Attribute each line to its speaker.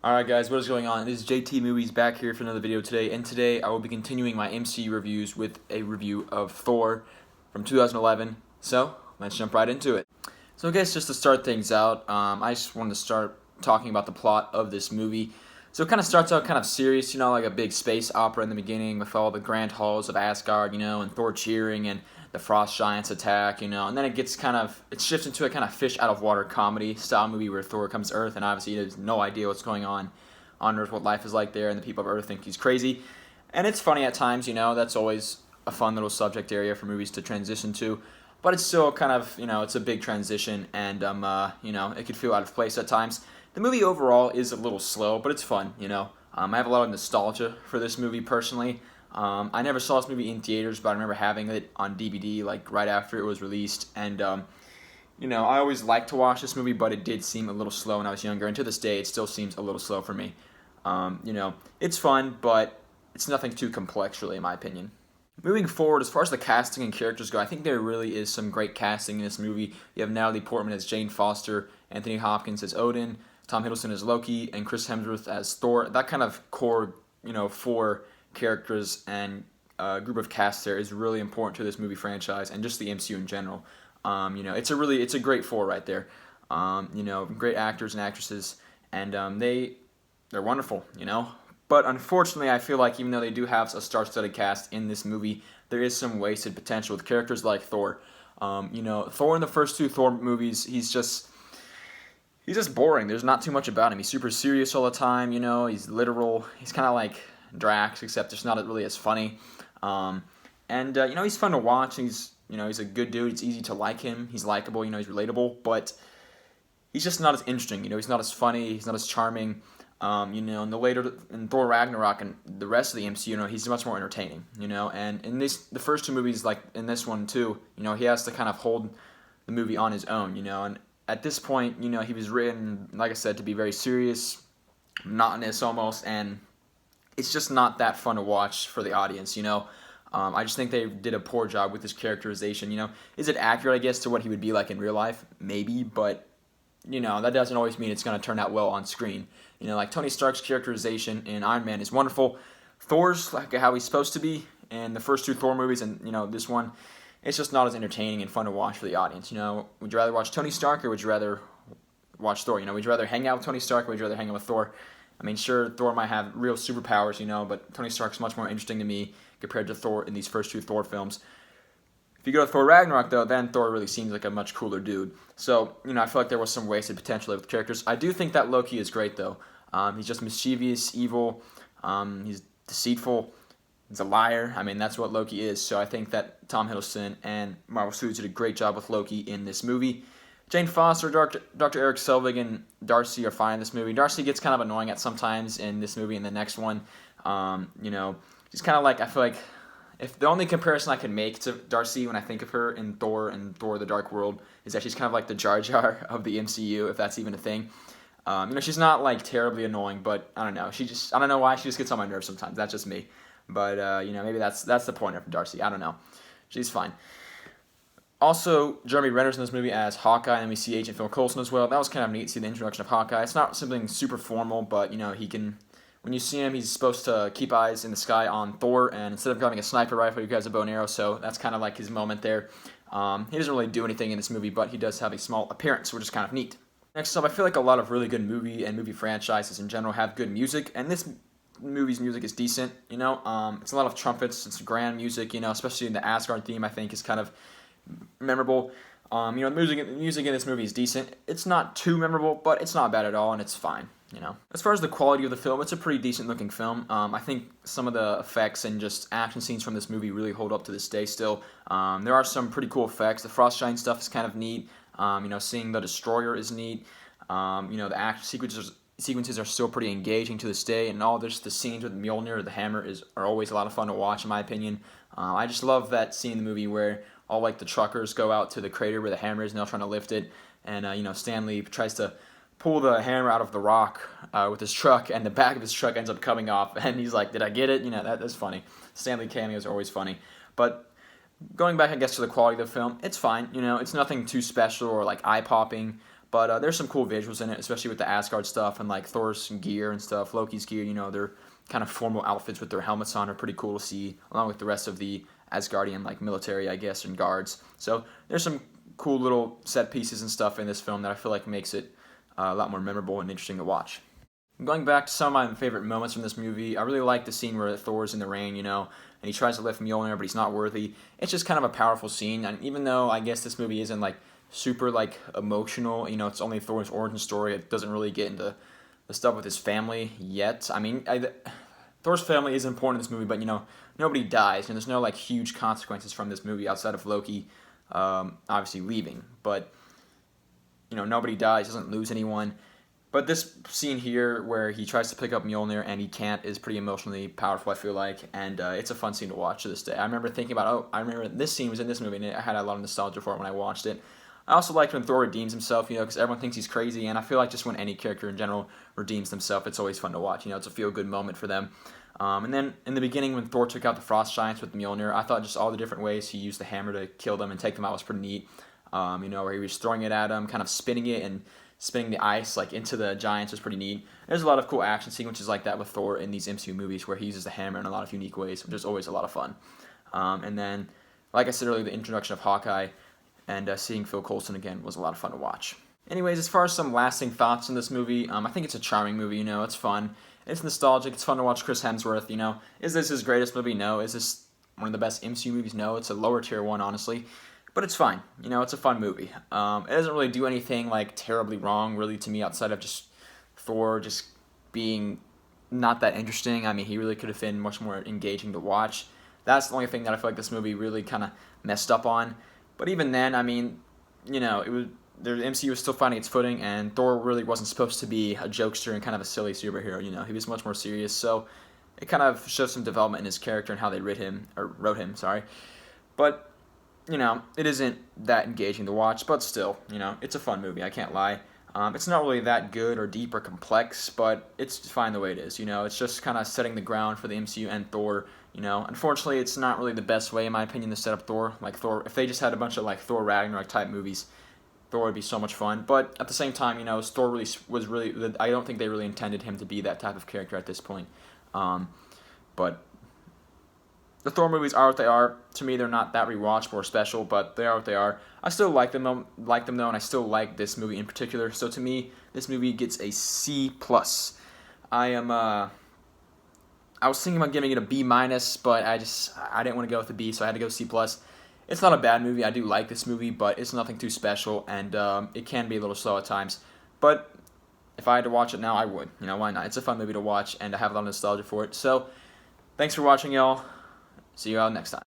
Speaker 1: Alright guys, what is going on? This is JTMovies back here for another video today, and today I will be continuing my MCU reviews with a review of Thor from 2011. So, let's jump right into it. So I guess just to start things out, I just wanted to start talking about the plot of this movie. So it kind of starts out kind of serious, like a big space opera in the beginning with all the grand halls of Asgard, and Thor cheering and the frost giants attack, and then it shifts into a kind of fish out of water comedy style movie where Thor comes to Earth and obviously he has no idea what's going on Earth, what life is like there, and the people of Earth think he's crazy. And it's funny at times, that's always a fun little subject area for movies to transition to. But it's still kind of, it's a big transition, and it could feel out of place at times. The movie overall is a little slow, but it's fun, I have a lot of nostalgia for this movie personally. I never saw this movie in theaters, but I remember having it on DVD like right after it was released, and I always liked to watch this movie, but it did seem a little slow when I was younger, and to this day, it still seems a little slow for me. It's fun, but it's nothing too complex, really, in my opinion. Moving forward, as far as the casting and characters go, I think there really is some great casting in this movie. You have Natalie Portman as Jane Foster, Anthony Hopkins as Odin, Tom Hiddleston as Loki, and Chris Hemsworth as Thor. That kind of core, four characters and group of cast there is really important to this movie franchise and just the MCU in general. It's a great four right there. Great actors and actresses, and they're wonderful. But unfortunately, I feel like even though they do have a star-studded cast in this movie, there is some wasted potential with characters like Thor. Thor in the first two Thor movies, he's just boring. There's not too much about him. He's super serious all the time. He's literal. He's kind of like Drax, except it's not really as funny. He's fun to watch. He's a good dude. It's easy to like him. He's likable. He's relatable, but he's just not as interesting. He's not as funny. He's not as charming. In Thor Ragnarok and the rest of the MCU, he's much more entertaining. And in the first two movies, like in this one too, he has to kind of hold the movie on his own. And at this point, he was written, like I said, to be very serious, monotonous almost, and it's just not that fun to watch for the audience. I just think they did a poor job with his characterization. Is it accurate, I guess, to what he would be like in real life? Maybe, but that doesn't always mean it's going to turn out well on screen. Like Tony Stark's characterization in Iron Man is wonderful. Thor's like how he's supposed to be in the first two Thor movies, and this one, it's just not as entertaining and fun to watch for the audience. Would you rather watch Tony Stark or would you rather watch Thor? Would you rather hang out with Tony Stark or would you rather hang out with Thor? I mean, sure, Thor might have real superpowers, but Tony Stark's much more interesting to me compared to Thor in these first two Thor films. If you go to Thor Ragnarok, though, then Thor really seems like a much cooler dude. So, I feel like there was some wasted potential with the characters. I do think that Loki is great, though. He's just mischievous, evil, he's deceitful, he's a liar. I mean, that's what Loki is. So I think that Tom Hiddleston and Marvel Studios did a great job with Loki in this movie. Jane Foster, Dr. Eric Selvig, and Darcy are fine in this movie. Darcy gets kind of annoying at sometimes in this movie and the next one. She's kind of like, I feel like, if the only comparison I can make to Darcy when I think of her in Thor and Thor the Dark World is that she's kind of like the Jar Jar of the MCU, if that's even a thing. She's not like terribly annoying, but I don't know. I don't know why, she just gets on my nerves sometimes. That's just me. But, maybe that's the point of Darcy. I don't know. She's fine. Also, Jeremy Renner's in this movie as Hawkeye, and we see Agent Phil Coulson as well. That was kind of neat to see the introduction of Hawkeye. It's not something super formal, but, he can... When you see him, he's supposed to keep eyes in the sky on Thor, and instead of grabbing a sniper rifle, he grabs a bow and arrow, so that's kind of like his moment there. He doesn't really do anything in this movie, but he does have a small appearance, which is kind of neat. Next up, I feel like a lot of really good movie franchises in general have good music, and this movie's music is decent, It's a lot of trumpets, it's grand music, especially in the Asgard theme, I think, is kind of memorable. The music in this movie is decent. It's not too memorable, but it's not bad at all, and it's fine. As far as the quality of the film, it's a pretty decent-looking film. I think some of the effects and just action scenes from this movie really hold up to this day still. There are some pretty cool effects. The frost giant stuff is kind of neat. Seeing the Destroyer is neat. The action sequences are still pretty engaging to this day, and the scenes with Mjolnir, the hammer, are always a lot of fun to watch, in my opinion. I just love that scene in the movie where all like the truckers go out to the crater where the hammer is, and they're trying to lift it, and Stanley tries to pull the hammer out of the rock with his truck, and the back of his truck ends up coming off, and he's like, did I get it? That's funny. Stanley cameos are always funny. But going back, I guess, to the quality of the film, it's fine. It's nothing too special or like eye-popping, But there's some cool visuals in it, especially with the Asgard stuff and like Thor's gear and stuff, Loki's gear. You know, their kind of formal outfits with their helmets on are pretty cool to see, along with the rest of the Asgardian like military, I guess, and guards. So there's some cool little set pieces and stuff in this film that I feel like makes it a lot more memorable and interesting to watch. Going back to some of my favorite moments from this movie, I really like the scene where Thor's in the rain, you know, and he tries to lift Mjolnir, but he's not worthy. It's just kind of a powerful scene, and even though I guess this movie isn't like super like emotional, you know, it's only Thor's origin story. It doesn't really get into the stuff with his family yet. I mean, Thor's family is important in this movie, but you know, nobody dies, and there's no like huge consequences from this movie outside of Loki, obviously leaving. But you know, nobody dies, doesn't lose anyone. But this scene here where he tries to pick up Mjolnir and he can't is pretty emotionally powerful, I feel like, and it's a fun scene to watch to this day. I remember thinking about, oh, I remember this scene was in this movie, and I had a lot of nostalgia for it when I watched it. I also liked when Thor redeems himself, you know, because everyone thinks he's crazy, and I feel like just when any character in general redeems themselves, it's always fun to watch. You know, it's a feel-good moment for them. And then in the beginning, when Thor took out the Frost Giants with Mjolnir, I thought just all the different ways he used the hammer to kill them and take them out was pretty neat. You know, where he was throwing it at them, kind of spinning it and spinning the ice like into the giants was pretty neat. There's a lot of cool action sequences like that with Thor in these MCU movies where he uses the hammer in a lot of unique ways, which is always a lot of fun. And then, like I said earlier, the introduction of Hawkeye and seeing Phil Coulson again was a lot of fun to watch. Anyways, as far as some lasting thoughts on this movie, I think it's a charming movie, you know, it's fun. It's nostalgic, it's fun to watch Chris Hemsworth, you know. Is this his greatest movie? No. Is this one of the best MCU movies? No. It's a lower tier one, honestly. But it's fine. You know, it's a fun movie. It doesn't really do anything, like, terribly wrong, really, to me, outside of just Thor just being not that interesting. I mean, he really could have been much more engaging to watch. That's the only thing that I feel like this movie really kind of messed up on. But even then, I mean, you know, the MCU was still finding its footing, and Thor really wasn't supposed to be a jokester and kind of a silly superhero, you know. He was much more serious, so it kind of shows some development in his character and how they wrote him. But you know, it isn't that engaging to watch, but still, you know, it's a fun movie, I can't lie. It's not really that good or deep or complex, but it's fine the way it is, you know. It's just kind of setting the ground for the MCU and Thor, you know. Unfortunately, it's not really the best way, in my opinion, to set up Thor. Like, Thor, if they just had a bunch of, like, Thor Ragnarok type movies, Thor would be so much fun. But at the same time, you know, Thor really, I don't think they really intended him to be that type of character at this point. But the Thor movies are what they are. To me, they're not that rewatchable or special, but they are what they are. I still like them though, and I still like this movie in particular. So to me, this movie gets a C+. I was thinking about giving it a B-, but I didn't want to go with a B, so I had to go C+. It's not a bad movie. I do like this movie, but it's nothing too special, and it can be a little slow at times. But if I had to watch it now, I would. You know, why not? It's a fun movie to watch, and I have a lot of nostalgia for it. So, thanks for watching, y'all. See you all next time.